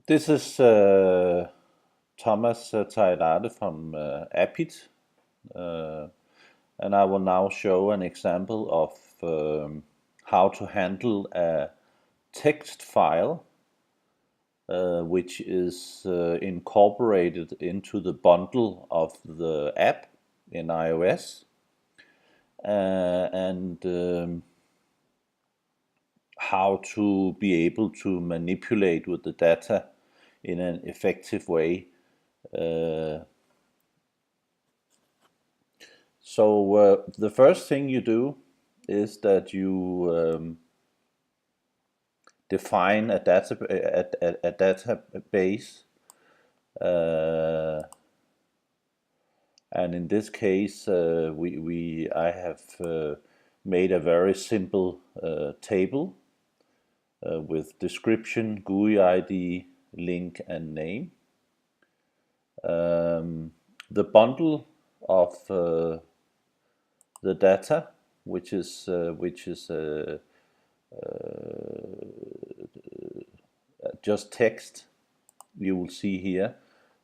This is Thomas Tailade from Appit, and I will now show an example of how to handle a text file which is incorporated into the bundle of the app in iOS, and how to be able to manipulate with the data in an effective way. So the first thing you do is that you define a database, and in this case I have made a very simple table with description, GUI ID, link, and name. The bundle of the data, which is just text, you will see here,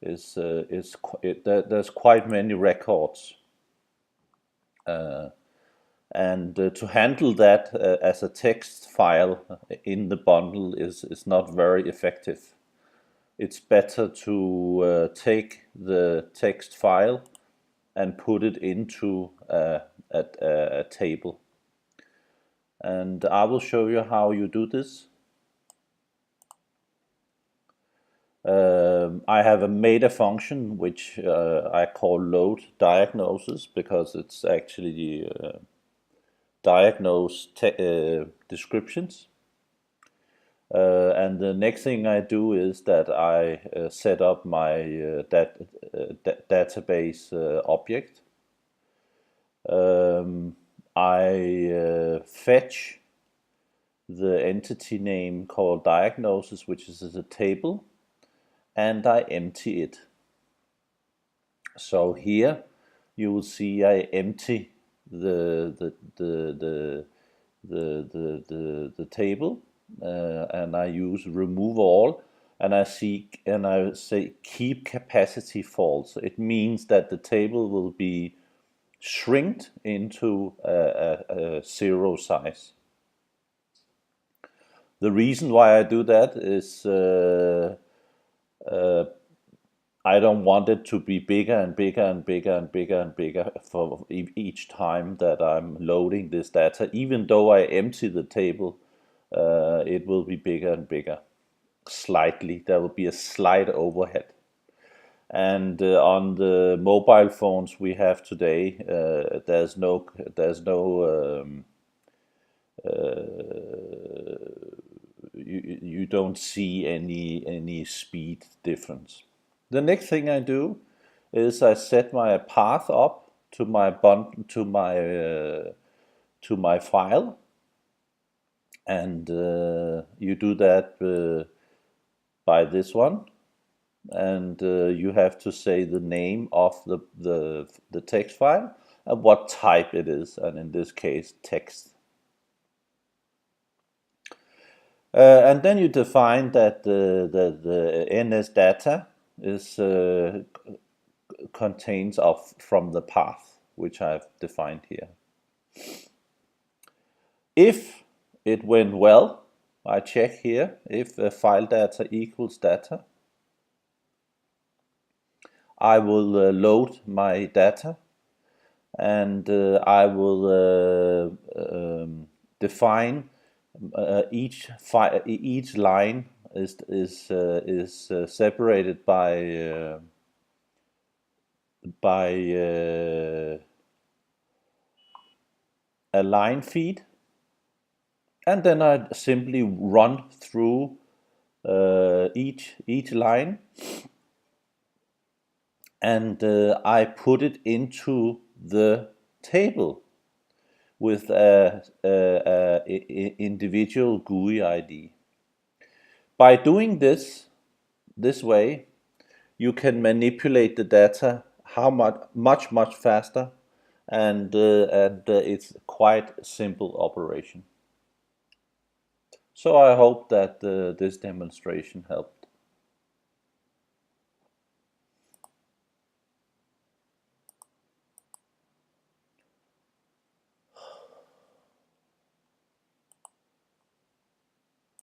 there's quite many records, and to handle that as a text file in the bundle is not very effective. It's better to take the text file and put it into a table. And I will show you how you do this. I have made a function which I call load diagnosis, because it's actually diagnose descriptions. And the next thing I do is that I set up my database object. I fetch the entity name called diagnosis, which is a table, and I empty it. So here you will see I empty the table, and I use remove all, and I say keep capacity false. It means that the table will be shrinked into a zero size. The reason why I do that is I don't want it to be bigger and bigger and bigger and bigger and bigger for each time that I'm loading this data. Even though I empty the table, it will be bigger and bigger. Slightly, there will be a slight overhead. And on the mobile phones we have today, there's no you don't see any speed difference. The next thing I do is I set my path up to my file, and you do that by this one, and you have to say the name of the text file and what type it is, and in this case text. And then you define that the NS data is contains from the path which I've defined here. If it went well, I check here if file data equals data. I will load my data, and I will define each line is separated by a line feed, and then I simply run through each line, and I put it into the table with a individual GUI ID. By doing this way, you can manipulate the data much faster, and it's quite a simple operation. So I hope that this demonstration helped.